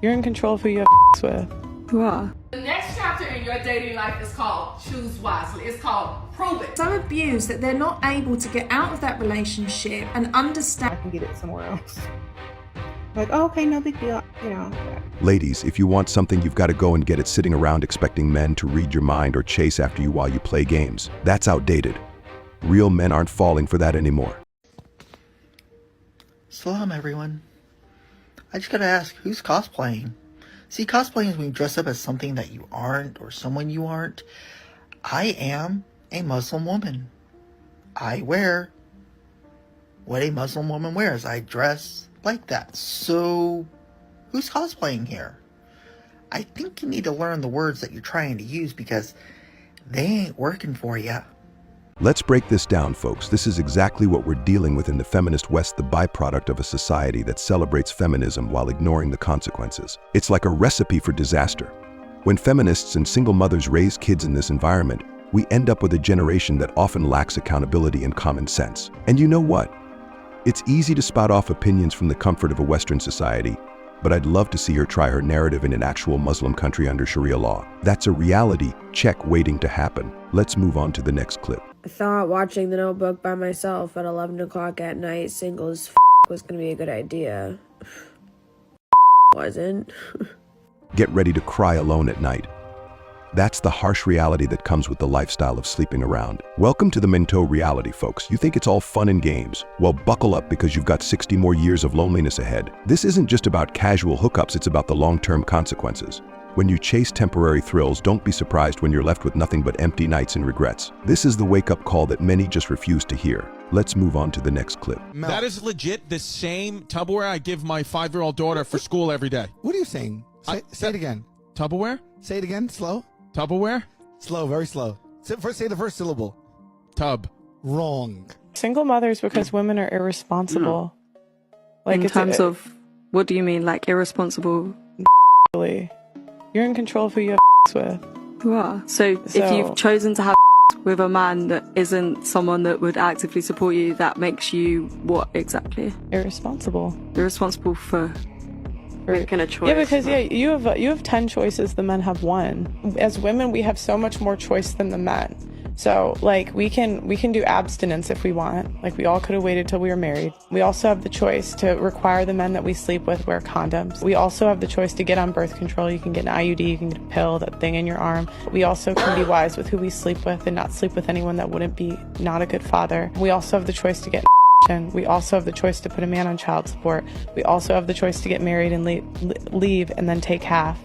You're in control of who you have with. You are. The next chapter in your dating life is called Choose Wisely. It's called Prove It. So abused that they're not able to get out of that relationship and understand. I can get it somewhere else. Like, oh, okay, no big deal, you know. Ladies, if you want something, you've got to go and get it. Sitting around expecting men to read your mind or chase after you while you play games. That's outdated. Real men aren't falling for that anymore. Salam, everyone. I just gotta ask, who's cosplaying? See, cosplaying is when you dress up as something that you aren't or someone you aren't. I am a Muslim woman. I wear what a Muslim woman wears. I dress like that. So, who's cosplaying here? I think you need to learn the words that you're trying to use because they ain't working for you. Let's break this down, folks. This is exactly what we're dealing with in the feminist West, the byproduct of a society that celebrates feminism while ignoring the consequences. It's like a recipe for disaster. When feminists and single mothers raise kids in this environment, we end up with a generation that often lacks accountability and common sense. And you know what? It's easy to spout off opinions from the comfort of a Western society, but I'd love to see her try her narrative in an actual Muslim country under Sharia law. That's a reality check waiting to happen. Let's move on to the next clip. I thought watching The Notebook by myself at 11 o'clock at night, single as was gonna be a good idea. Wasn't. Get ready to cry alone at night. That's the harsh reality that comes with the lifestyle of sleeping around. Welcome to the MGTOW reality, folks. You think it's all fun and games? Well, buckle up because you've got 60 more years of loneliness ahead. This isn't just about casual hookups, it's about the long-term consequences. When you chase temporary thrills, don't be surprised when you're left with nothing but empty nights and regrets. This is the wake-up call that many just refuse to hear. Let's move on to the next clip. That is legit the same Tupperware I give my 5-year-old daughter for school every day. What are you saying? Say it again. Tupperware? Say it again, slow. Tupperware? Slow, very slow. Say the first syllable. Tub. Wrong. Single mothers because women are irresponsible. Like In terms of, what do you mean, like irresponsible? You're in control of who you have with. You are. So if you've chosen to have with a man that isn't someone that would actively support you, that makes you what exactly? Irresponsible. Irresponsible for making a choice. Yeah, because you have 10 choices, the men have 1. As women, we have so much more choice than the men. So like we can do abstinence if we want. Like we all could have waited till we were married. We also have the choice to require the men that we sleep with wear condoms. We also have the choice to get on birth control. You can get an IUD, you can get a pill, that thing in your arm. We also can be wise with who we sleep with and not sleep with anyone that wouldn't be not a good father. We also have the choice to get we also have the choice to put a man on child support. We also have the choice to get married and leave and then take half.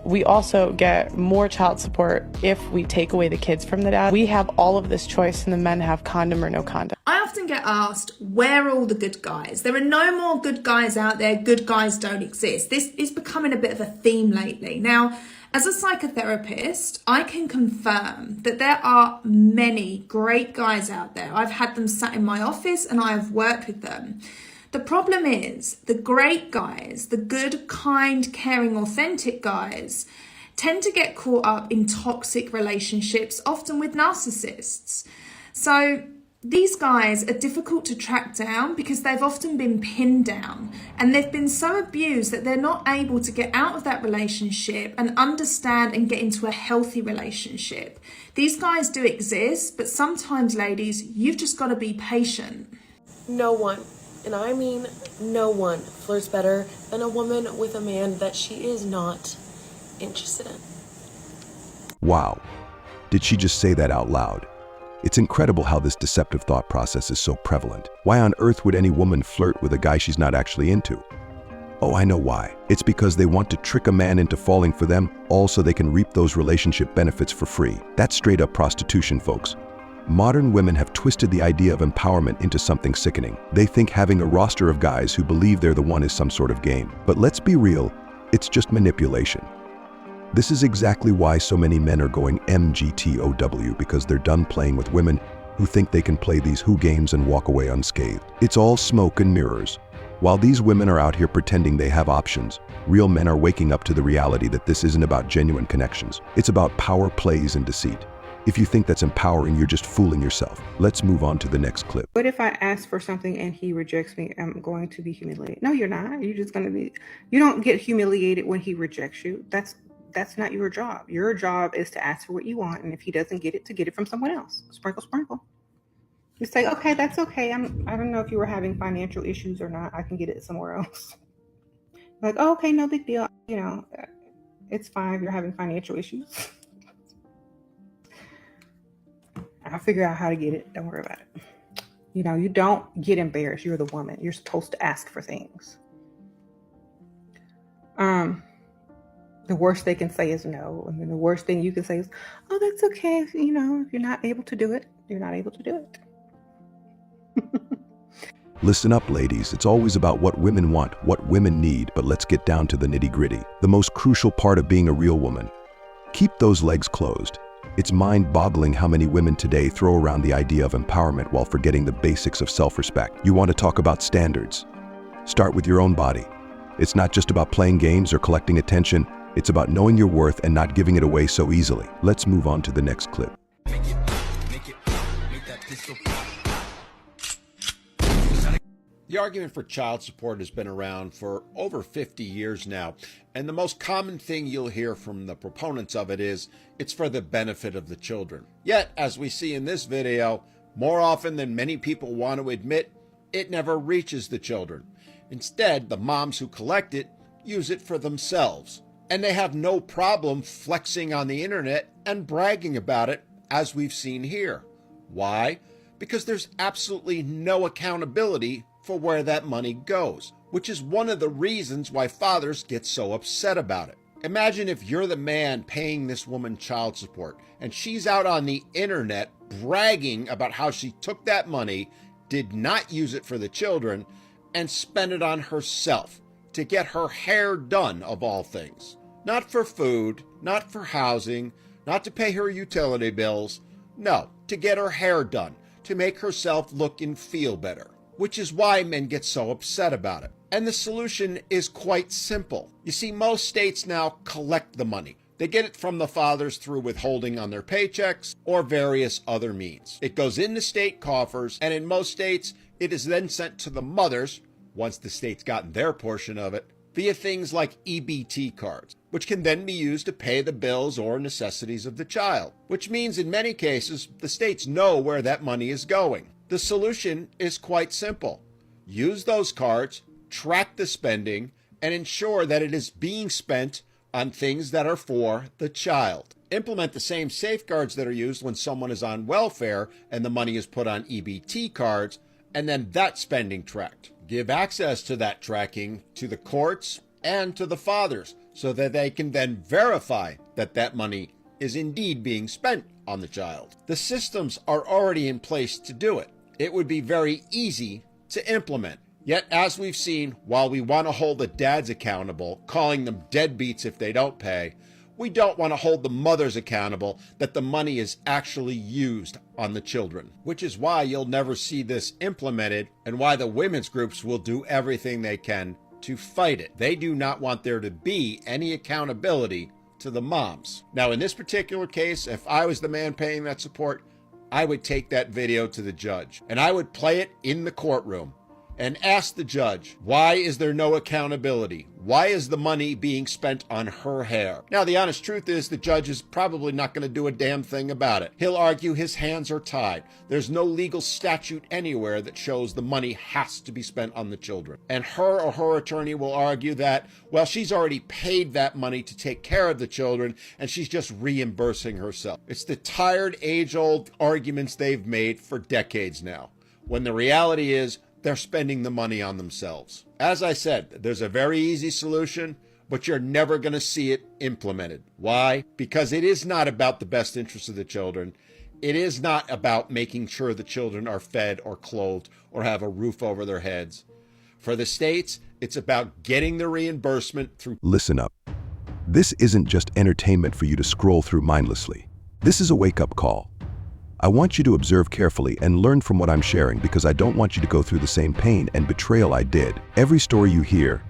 We also get more child support if we take away the kids from the dad. We have all of this choice and the men have condom or no condom. I often get asked, where are all the good guys? There are no more good guys out there. Good guys don't exist. This is becoming a bit of a theme lately. Now, as a psychotherapist, I can confirm that there are many great guys out there. I've had them sat in my office and I have worked with them. The problem is the great guys, the good, kind, caring, authentic guys tend to get caught up in toxic relationships, often with narcissists. So these guys are difficult to track down because they've often been pinned down and they've been so abused that they're not able to get out of that relationship and understand and get into a healthy relationship. These guys do exist, but sometimes, ladies, you've just got to be patient. No one, and I mean no one, flirts better than a woman with a man that she is not interested in. Wow. Did she just say that out loud? It's incredible how this deceptive thought process is so prevalent. Why on earth would any woman flirt with a guy she's not actually into? Oh, I know why. It's because they want to trick a man into falling for them, all so they can reap those relationship benefits for free. That's straight up prostitution, folks. Modern women have twisted the idea of empowerment into something sickening. They think having a roster of guys who believe they're the one is some sort of game. But let's be real, it's just manipulation. This is exactly why so many men are going MGTOW, because they're done playing with women who think they can play these who games and walk away unscathed. It's all smoke and mirrors. While these women are out here pretending they have options, real men are waking up to the reality that this isn't about genuine connections. It's about power plays and deceit. If you think that's empowering, you're just fooling yourself. Let's move on to the next clip. What if I ask for something and he rejects me? I'm going to be humiliated. No, you're not. You're just going to be, you don't get humiliated when he rejects you. That's not your job. Your job is to ask for what you want, and if he doesn't get it, to get it from someone else. Sprinkle, sprinkle. You say, okay, that's okay. I don't know if you were having financial issues or not. I can get it somewhere else. Like, oh, okay, no big deal. You know, it's fine. You're having financial issues. I'll figure out how to get it. Don't worry about it. You know, you don't get embarrassed. You're the woman. You're supposed to ask for things. The worst they can say is no. And then the worst thing you can say is, oh, that's okay. You know, if you're not able to do it, you're not able to do it. Listen up, ladies. It's always about what women want, what women need, but let's get down to the nitty-gritty. The most crucial part of being a real woman. Keep those legs closed. It's mind-boggling how many women today throw around the idea of empowerment while forgetting the basics of self-respect. You want to talk about standards? Start with your own body. It's not just about playing games or collecting attention. It's about knowing your worth and not giving it away so easily. Let's move on to the next clip. The argument for child support has been around for over 50 years now, and the most common thing you'll hear from the proponents of it is it's for the benefit of the children. Yet, as we see in this video, more often than many people want to admit, it never reaches the children. Instead, the moms who collect it use it for themselves, and they have no problem flexing on the internet and bragging about it, as we've seen here. Why? Because there's absolutely no accountability for where that money goes, which is one of the reasons why fathers get so upset about it. Imagine if you're the man paying this woman child support and she's out on the internet bragging about how she took that money, did not use it for the children, and spent it on herself to get her hair done, of all things. Not for food, not for housing, not to pay her utility bills. No, to get her hair done, to make herself look and feel better. Which is why men get so upset about it. And the solution is quite simple. You see, most states now collect the money. They get it from the fathers through withholding on their paychecks or various other means. It goes into state coffers, and in most states, it is then sent to the mothers, once the state's gotten their portion of it, via things like EBT cards, which can then be used to pay the bills or necessities of the child. Which means in many cases, the states know where that money is going. The solution is quite simple. Use those cards, track the spending, and ensure that it is being spent on things that are for the child. Implement the same safeguards that are used when someone is on welfare and the money is put on EBT cards, and then that spending tracked. Give access to that tracking to the courts and to the fathers so that they can then verify that that money is indeed being spent on the child. The systems are already in place to do it. It would be very easy to implement. Yet, as we've seen, while we want to hold the dads accountable, calling them deadbeats if they don't pay, we don't want to hold the mothers accountable that the money is actually used on the children. Which is why you'll never see this implemented and why the women's groups will do everything they can to fight it. They do not want there to be any accountability to the moms. Now, in this particular case, if I was the man paying that support, I would take that video to the judge and I would play it in the courtroom and ask the judge, why is there no accountability? Why is the money being spent on her hair? Now, the honest truth is the judge is probably not going to do a damn thing about it. He'll argue his hands are tied. There's no legal statute anywhere that shows the money has to be spent on the children. And her or her attorney will argue that, well, she's already paid that money to take care of the children and she's just reimbursing herself. It's the tired, age-old arguments they've made for decades now, when the reality is they're spending the money on themselves. As I said, there's a very easy solution, but you're never going to see it implemented. Why? Because it is not about the best interest of the children. It is not about making sure the children are fed or clothed or have a roof over their heads. For the states, it's about getting the reimbursement through... Listen up. This isn't just entertainment for you to scroll through mindlessly. This is a wake-up call. I want you to observe carefully and learn from what I'm sharing because I don't want you to go through the same pain and betrayal I did. Every story you hear,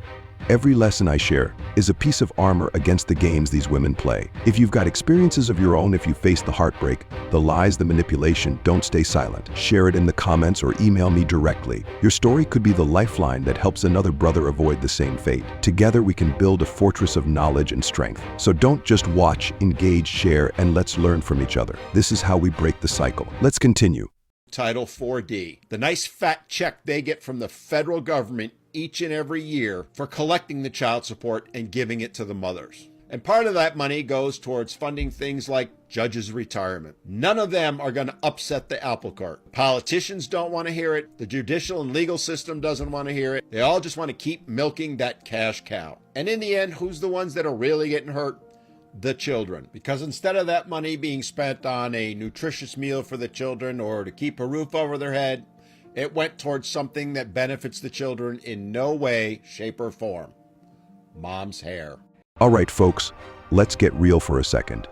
every lesson I share, is a piece of armor against the games these women play. If you've got experiences of your own, if you face the heartbreak, the lies, the manipulation, don't stay silent. Share it in the comments or email me directly. Your story could be the lifeline that helps another brother avoid the same fate. Together we can build a fortress of knowledge and strength. So don't just watch, engage, share, and let's learn from each other. This is how we break the cycle. Let's continue. Title 4D, the nice fat check they get from the federal government each and every year for collecting the child support and giving it to the mothers. And part of that money goes towards funding things like judges' retirement. None of them are going to upset the apple cart. Politicians don't want to hear it. The judicial and legal system doesn't want to hear it. They all just want to keep milking that cash cow. And in the end, who's the ones that are really getting hurt? The children. Because instead of that money being spent on a nutritious meal for the children or to keep a roof over their head, it went towards something that benefits the children in no way, shape, or form. Mom's hair. All right, folks, let's get real for a second.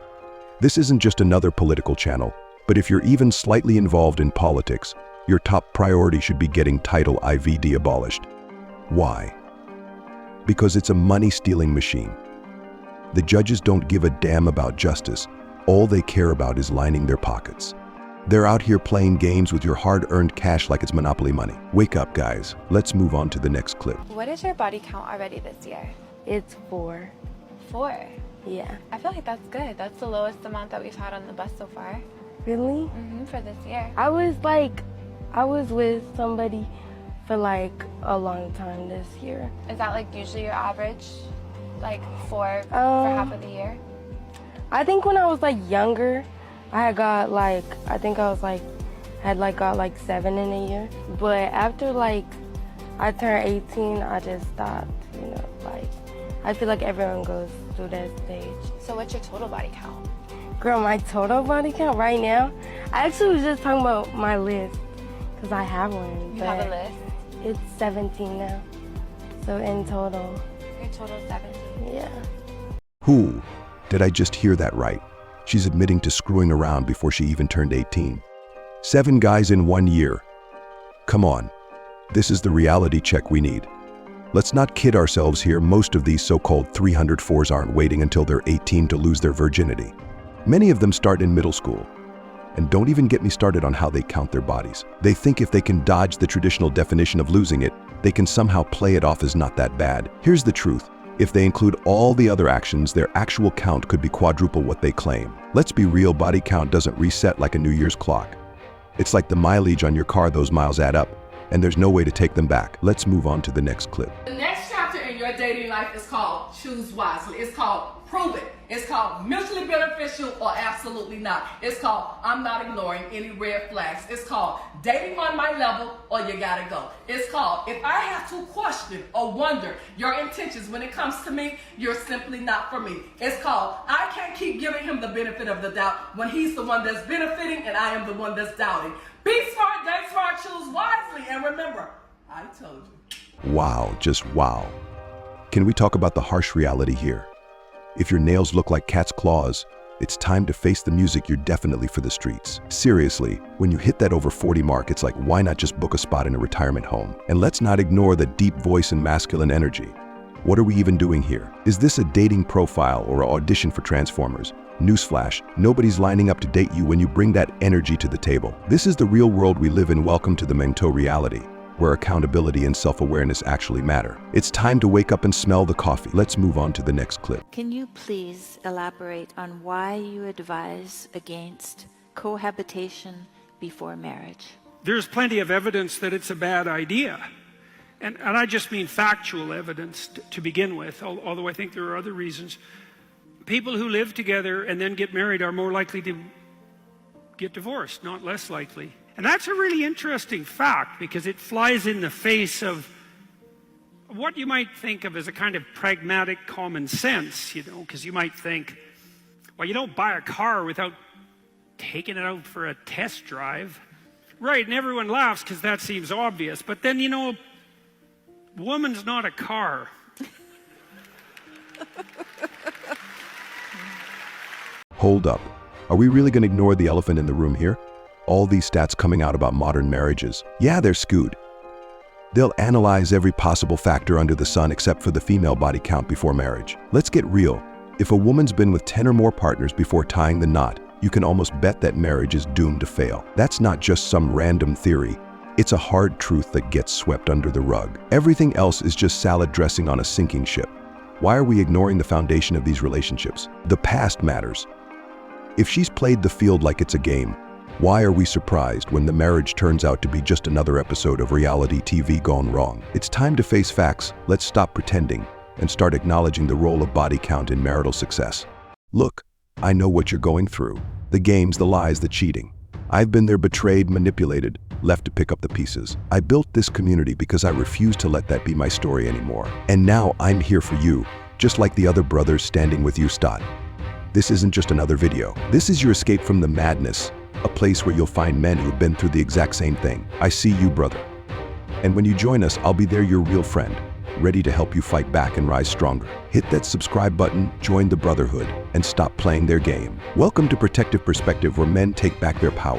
This isn't just another political channel, but if you're even slightly involved in politics, your top priority should be getting Title IVD abolished. Why? Because it's a money-stealing machine. The judges don't give a damn about justice. All they care about is lining their pockets. They're out here playing games with your hard-earned cash like it's Monopoly money. Wake up, guys. Let's move on to the next clip. What is your body count already this year? It's 4. 4? Yeah. I feel like that's good. That's the lowest amount that we've had on the bus so far. Really? For this year. I was with somebody for like a long time this year. Is that like usually your average? Like 4 for half of the year? I think when I was like younger, I had got like, got like 7 in a year. But after like I turned 18, I just stopped, you know, like I feel like everyone goes through that stage. So what's your total body count? Girl, my total body count right now, I actually was just talking about my list because I have one. You have a list? It's 17 now. So in total. Your total 17? Yeah. Who? Did I just hear that right? She's admitting to screwing around before she even turned 18. 7 guys in 1 year. Come on. This is the reality check we need. Let's not kid ourselves here. Most of these so-called 304s aren't waiting until they're 18 to lose their virginity. Many of them start in middle school. And don't even get me started on how they count their bodies. They think if they can dodge the traditional definition of losing it, they can somehow play it off as not that bad. Here's the truth. If they include all the other actions, their actual count could be quadruple what they claim. Let's be real, body count doesn't reset like a New Year's clock. It's like the mileage on your car, those miles add up, and there's no way to take them back. Let's move on to the next clip. The next chapter in your dating life is called Choose Wisely. It's called Prove It. It's called Mutually Beneficial or Absolutely Not. It's called I'm Not Ignoring Any Red Flags. It's called Dating on My Level or You Gotta Go. It's called If I Have to Question or Wonder Your Intentions When It Comes to Me, You're Simply Not For Me. It's called I Can't Keep Giving Him the Benefit of the Doubt When He's the one that's benefiting and I am the one that's doubting. Be smart, date smart, choose wisely, and remember, I told you. Wow, just wow. Can we talk about the harsh reality here? If your nails look like cat's claws, it's time to face the music. You're definitely for the streets. Seriously, when you hit that over 40 mark, it's like, why not just book a spot in a retirement home? And let's not ignore the deep voice and masculine energy. What are we even doing here? Is this a dating profile or an audition for Transformers? Newsflash, nobody's lining up to date you when you bring that energy to the table. This is the real world we live in. Welcome to the MGTOW reality, where accountability and self-awareness actually matter. It's time to wake up and smell the coffee. Let's move on to the next clip. Can you please elaborate on why you advise against cohabitation before marriage? There's plenty of evidence that it's a bad idea. And I just mean factual evidence to begin with, although I think there are other reasons. People who live together and then get married are more likely to get divorced, not less likely. And that's a really interesting fact because it flies in the face of what you might think of as a kind of pragmatic common sense, you know, because you might think, well, you don't buy a car without taking it out for a test drive. Right, and everyone laughs because that seems obvious, but then, you know, woman's not a car. Hold up. Are we really going to ignore the elephant in the room here? All these stats coming out about modern marriages. Yeah, they're skewed. They'll analyze every possible factor under the sun except for the female body count before marriage. Let's get real. If a woman's been with 10 or more partners before tying the knot, you can almost bet that marriage is doomed to fail. That's not just some random theory. It's a hard truth that gets swept under the rug. Everything else is just salad dressing on a sinking ship. Why are we ignoring the foundation of these relationships? The past matters. If she's played the field like it's a game, why are we surprised when the marriage turns out to be just another episode of reality TV gone wrong? It's time to face facts. Let's stop pretending and start acknowledging the role of body count in marital success. Look, I know what you're going through. The games, the lies, the cheating. I've been there, betrayed, manipulated, left to pick up the pieces. I built this community because I refused to let that be my story anymore. And now I'm here for you, just like the other brothers standing with you, Stott. This isn't just another video. This is your escape from the madness, a place where you'll find men who've been through the exact same thing. I see you, brother. And when you join us, I'll be there, your real friend, ready to help you fight back and rise stronger. Hit that subscribe button, join the brotherhood, and stop playing their game. Welcome to Protective Perspective, where men take back their power.